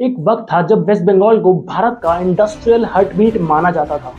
एक वक्त था जब वेस्ट बंगाल को भारत का इंडस्ट्रियल हार्टबीट माना जाता था।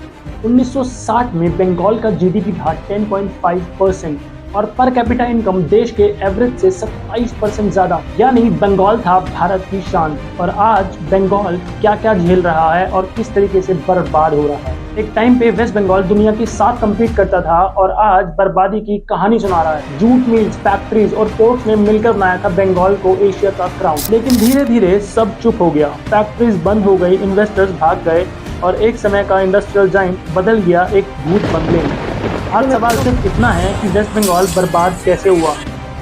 1960 में बंगाल का जीडीपी था 10.5% और पर कैपिटा इनकम देश के एवरेज से 27% ज्यादा, यानी बंगाल था भारत की शान। और आज बंगाल क्या क्या झेल रहा है और किस तरीके से बर्बाद हो रहा है। एक टाइम पे वेस्ट बंगाल दुनिया के साथ कम्पीट करता था और आज बर्बादी की कहानी सुना रहा है। जूट मिल्स, फैक्ट्रीज और पोर्ट्स ने मिलकर बनाया था बंगाल को एशिया का क्राउन। लेकिन धीरे धीरे सब चुप हो गया, फैक्ट्रीज बंद हो गई, इन्वेस्टर्स भाग गए और एक समय का इंडस्ट्रियल जाइंट बदल गया एक भूत बंगले में। आज सवाल सिर्फ इतना है कि वेस्ट बंगाल बर्बाद कैसे हुआ।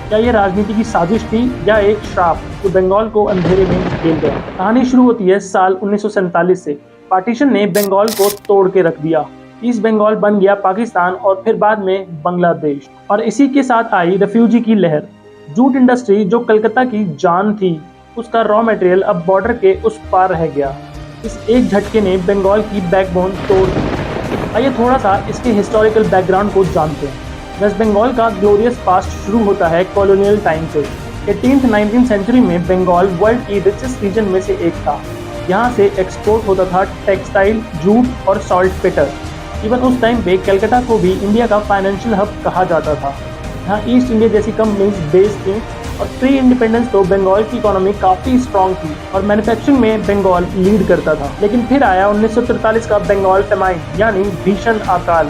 क्या ये राजनीति की साजिश थी या एक श्राप जो बंगाल को अंधेरे में ढकेल गया। कहानी शुरू होती है साल 1947 से। पार्टीशन ने बंगाल को तोड़ के रख दिया। ईस्ट बंगाल बन गया पाकिस्तान और फिर बाद में बांग्लादेश। और इसी के साथ आई रेफ्यूजी की लहर। जूट इंडस्ट्री जो कलकत्ता की जान थी, उसका रॉ मटेरियल अब बॉर्डर के उस पार रह गया। इस एक झटके ने बंगाल की बैकबोन तोड़ दी। आइए थोड़ा सा इसके हिस्टोरिकल बैकग्राउंड को जानते हैं। वेस्ट बंगाल का ग्लोरियस पास्ट शुरू होता है कॉलोनियल टाइम से। 18th 19th सेंचुरी में बंगाल वर्ल्ड की रिचेस्ट रीजन में से एक था। यहाँ से एक्सपोर्ट होता था टेक्सटाइल, जूट और सॉल्ट पेटर। इवन उस टाइम पे कलकत्ता को भी इंडिया का फाइनेंशियल हब कहा जाता था। यहाँ ईस्ट इंडिया जैसी कंपनीज बेस्ड थी और प्री इंडिपेंडेंस तो बंगाल की इकोनॉमी काफी स्ट्रॉन्ग थी और मैन्युफैक्चरिंग में बंगाल लीड करता था। लेकिन फिर आया 1943 का बंगाल फेमाइन, यानी भीषण अकाल।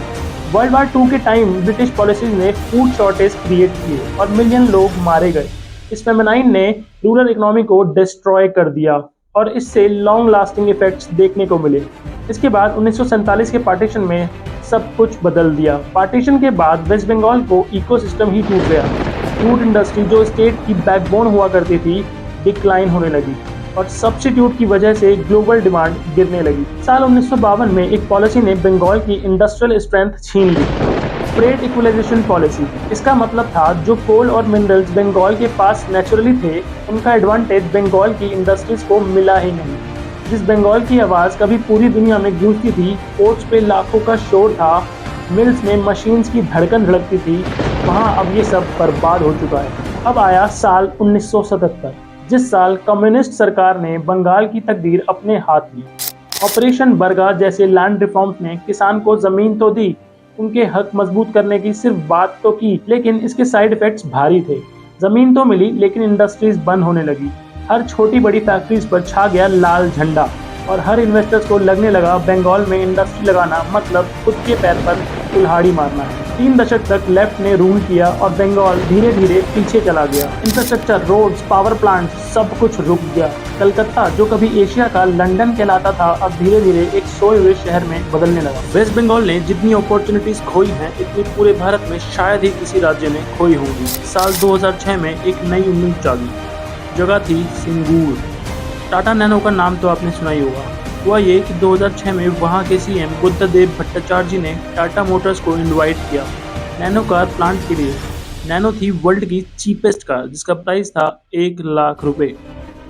वर्ल्ड वार 2 के टाइम ब्रिटिश पॉलिसीज ने फूड शॉर्टेज क्रिएट किए और मिलियन लोग मारे गए। इस फेमाइन ने रूरल इकोनॉमी को डिस्ट्रॉय कर दिया और इससे लॉन्ग लास्टिंग इफेक्ट्स देखने को मिले। इसके बाद 1947 के पार्टीशन में सब कुछ बदल दिया। पार्टीशन के बाद वेस्ट बंगाल को इकोसिस्टम ही टूट गया। जूट इंडस्ट्री जो स्टेट की बैकबोन हुआ करती थी, डिक्लाइन होने लगी और सब्स्टिट्यूट की वजह से ग्लोबल डिमांड गिरने लगी। साल 1952 में एक पॉलिसी ने बंगाल की इंडस्ट्रियल स्ट्रेंथ छीन ली, फ्रेट इक्वलाइजेशन पॉलिसी। इसका मतलब था जो कोल और मिनरल्स बंगाल के पास नेचुरली थे, उनका एडवांटेज बंगाल की इंडस्ट्रीज को मिला ही नहीं। जिस बंगाल की आवाज़ कभी पूरी दुनिया में गूंजती थी, पोर्ट्स पे लाखों का शोर था, मिल्स में मशीन्स की धड़कन धड़कती थी, वहाँ अब ये सब बर्बाद हो चुका है। अब आया साल 1977, जिस साल कम्युनिस्ट सरकार ने बंगाल की तकदीर अपने हाथ ली। ऑपरेशन बरगा जैसे लैंड रिफॉर्म्स ने किसान को जमीन तो दी, उनके हक मजबूत करने की सिर्फ बात तो की, लेकिन इसके साइड इफेक्ट्स भारी थे। जमीन तो मिली लेकिन इंडस्ट्रीज बंद होने लगी। हर छोटी बड़ी फैक्ट्रीज पर छा गया लाल झंडा और हर इन्वेस्टर्स को लगने लगा बंगाल में इंडस्ट्री लगाना मतलब खुद के पैर पर कुल्हाड़ी मारना है। 3 दशक तक लेफ्ट ने रूल किया और बंगाल धीरे धीरे पीछे चला गया। इंफ्रास्ट्रक्चर, रोड्स, पावर प्लांट सब कुछ रुक गया। कलकत्ता जो कभी एशिया का लंदन कहलाता था, अब धीरे धीरे एक सोए हुए शहर में बदलने लगा। वेस्ट बंगाल ने जितनी अपॉर्चुनिटीज खोई हैं, इतनी पूरे भारत में शायद ही किसी राज्य ने खोई होंगी। साल 2006 में एक नई उम्मीद जागी। जगह थी सिंगूर। टाटा नैनो का नाम तो आपने सुना ही होगा। हुआ ये कि 2006 में वहाँ के सीएम बुद्धदेव भट्टाचार्य जी ने टाटा मोटर्स को इनवाइट किया नैनो कार प्लांट के लिए। नैनो थी वर्ल्ड की चीपेस्ट कार, जिसका प्राइस था 1 लाख रुपए।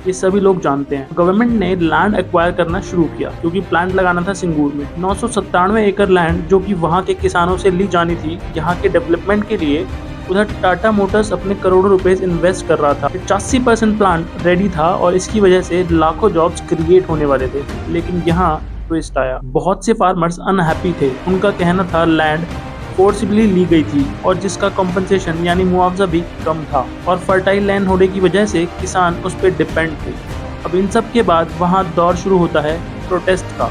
ये सभी लोग जानते हैं। गवर्नमेंट ने लैंड एक्वायर करना शुरू किया क्योंकि प्लांट लगाना था सिंगूर में। 997 एकड़ लैंड जो कि वहाँ के किसानों से ली जानी थी यहाँ के डेवलपमेंट के लिए। उधर टाटा मोटर्स अपने करोड़ों रुपए इन्वेस्ट कर रहा था। 85% प्लांट रेडी था और इसकी वजह से लाखों जॉब्स क्रिएट होने वाले थे। लेकिन यहाँ ट्विस्ट आया। बहुत से फार्मर्स अनहैप्पी थे। उनका कहना था लैंड फोर्सिबली ली गई थी और जिसका कॉम्पनसेशन यानी मुआवजा भी कम था और फर्टाइल लैंड होने की वजह से किसान उस पर डिपेंड थे। अब इन सब के बाद वहाँ दौर शुरू होता है प्रोटेस्ट का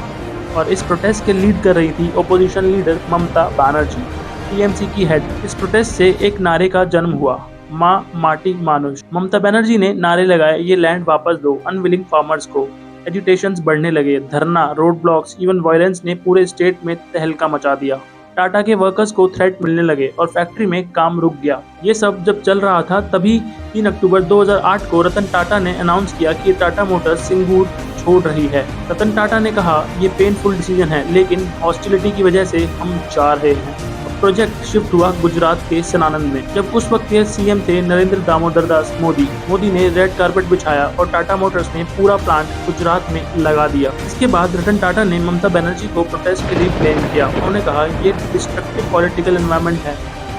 और इस प्रोटेस्ट के लीड कर रही थी opposition leader Mamata Banerjee, TMC की हेड। इस प्रोटेस्ट से एक नारे का जन्म हुआ, माँ माटी मानुष। ममता बनर्जी ने नारे लगाए, ये लैंड वापस दो अनविलिंग फार्मर्स को। एजिटेशंस बढ़ने लगे, धरना, रोड ब्लॉक्स, इवन वायलेंस ने पूरे स्टेट में तहलका मचा दिया। टाटा के वर्कर्स को थ्रेट मिलने लगे और फैक्ट्री में काम रुक गया। ये सब जब चल रहा था तभी 3 अक्टूबर 2008 को रतन टाटा ने अनाउंस किया कि टाटा मोटर्स सिंगूर छोड़ रही है। रतन टाटा ने कहा, ये पेनफुल डिसीजन है लेकिन हॉस्टिलिटी की वजह से हम जा रहे हैं। प्रोजेक्ट शिफ्ट हुआ गुजरात के सनानंद में। जब उस वक्त के सीएम थे नरेंद्र दामोदर दास मोदी। मोदी ने रेड कारपेट बिछाया और टाटा मोटर्स ने पूरा प्लांट गुजरात में लगा दिया। इसके बाद रतन टाटा ने ममता बनर्जी को प्रोटेस्ट के लिए ब्लेम किया। उन्होंने कहा ये डिस्ट्रक्टिव पॉलिटिकल एनवायरनमेंट है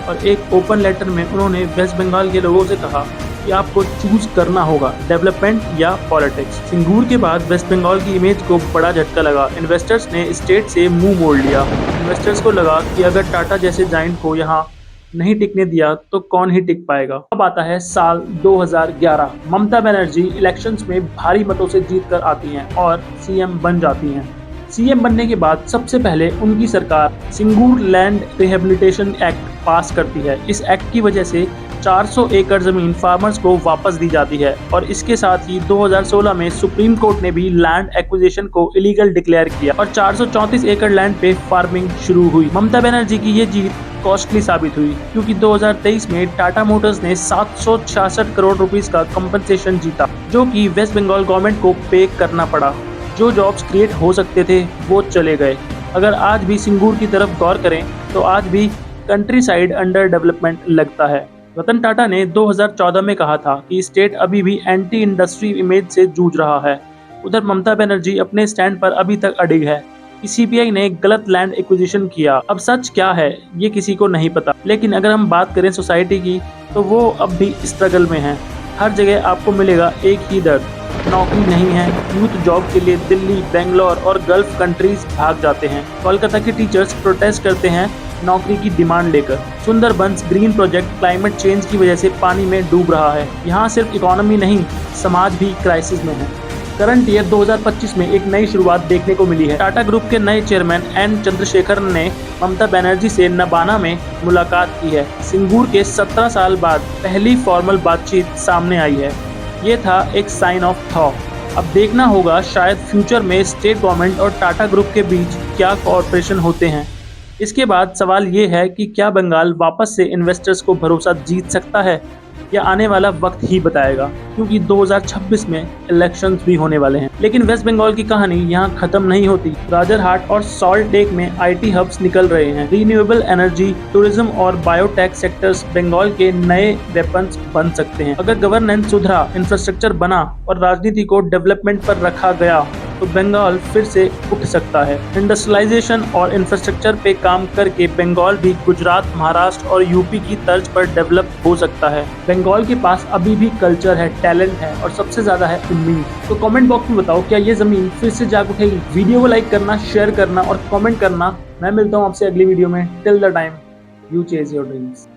और एक ओपन लेटर में उन्होंने वेस्ट बंगाल के लोगों से कहा कि आपको चूज करना होगा डेवलपमेंट या पॉलिटिक्स। सिंगूर के बाद वेस्ट बंगाल की इमेज को बड़ा झटका लगा। इन्वेस्टर्स ने स्टेट से मुंह मोड़ लिया। इन्वेस्टर्स को लगा कि अगर टाटा जैसे जाइंट को यहाँ नहीं टिकने दिया तो कौन ही टिक पाएगा। अब आता है साल 2011। ममता बनर्जी इलेक्शंस में भारी मतों से जीत कर आती हैं और सीएम बन जाती हैं। सीएम बनने के बाद सबसे पहले उनकी सरकार सिंगूर लैंड रिहेबिलिटेशन एक्ट पास करती है। इस एक्ट की वजह से 400 एकड़ जमीन फार्मर्स को वापस दी जाती है और इसके साथ ही 2016 में सुप्रीम कोर्ट ने भी लैंड एक्विजिशन को इलीगल डिक्लेयर किया और 434 एकड़ लैंड पे फार्मिंग शुरू हुई। ममता बनर्जी की ये जीत कॉस्टली साबित हुई क्योंकि 2023 में टाटा मोटर्स ने 766 करोड़ रुपीस का कंपनसेशन जीता, जो कि वेस्ट बंगाल गवर्नमेंट को पे करना पड़ा। जो जॉब्स क्रिएट हो सकते थे वो चले गए। अगर आज भी सिंगूर की तरफ गौर करें तो आज भी कंट्री साइड अंडर डेवलपमेंट लगता है। रतन टाटा ने 2014 में कहा था कि स्टेट अभी भी एंटी इंडस्ट्री इमेज से जूझ रहा है। उधर ममता बनर्जी अपने स्टैंड पर अभी तक अडिग है कि सीपीआई ने गलत लैंड एक्विजिशन किया। अब सच क्या है ये किसी को नहीं पता, लेकिन अगर हम बात करें सोसाइटी की तो वो अब भी स्ट्रगल में है। हर जगह आपको मिलेगा एक ही दर्द, नौकरी नहीं है। यूथ जॉब के लिए दिल्ली, बेंगलोर और गल्फ कंट्रीज भाग जाते हैं। कोलकाता के टीचर्स प्रोटेस्ट करते हैं नौकरी की डिमांड लेकर। Sundarbans green project climate change की वजह से पानी में डूब रहा है। यहाँ सिर्फ इकोनॉमी नहीं, समाज भी क्राइसिस में है। करंट ईयर 2025 में एक नई शुरुआत देखने को मिली है। टाटा ग्रुप के नए चेयरमैन एन चंद्रशेखर ने ममता बनर्जी से नबाना में मुलाकात की है। सिंगूर के 17 साल बाद पहली फॉर्मल बातचीत सामने आई है। ये था एक साइन ऑफ थॉट। अब देखना होगा शायद फ्यूचर में स्टेट गवर्नमेंट और टाटा ग्रुप के बीच क्या कोऑपरेशन होते हैं। इसके बाद सवाल ये है कि क्या बंगाल वापस से इन्वेस्टर्स को भरोसा जीत सकता है या आने वाला वक्त ही बताएगा, क्योंकि 2026 में इलेक्शंस भी होने वाले हैं। लेकिन वेस्ट बंगाल की कहानी यहाँ खत्म नहीं होती। राजरहाट और सॉल्ट लेक में आईटी हब्स निकल रहे हैं। रिन्यूएबल एनर्जी, टूरिज्म और बायोटेक सेक्टर्स बंगाल के नए वेपन्स बन सकते हैं। अगर गवर्नेंस सुधरा, इंफ्रास्ट्रक्चर बना और राजनीति को डेवलपमेंट पर रखा गया तो बंगाल फिर से उठ सकता है। इंडस्ट्रियलाइजेशन और इंफ्रास्ट्रक्चर पे काम करके बंगाल भी गुजरात, महाराष्ट्र और यूपी की तर्ज पर डेवलप हो सकता है। बंगाल के पास अभी भी कल्चर है, टैलेंट है और सबसे ज्यादा है उम्मीद। तो कमेंट बॉक्स में बताओ, क्या ये जमीन फिर से जाग उठेगी? वीडियो को लाइक करना, शेयर करना और कमेंट करना। मैं मिलता हूँ आपसे अगली वीडियो में। Till the time, you chase your dreams.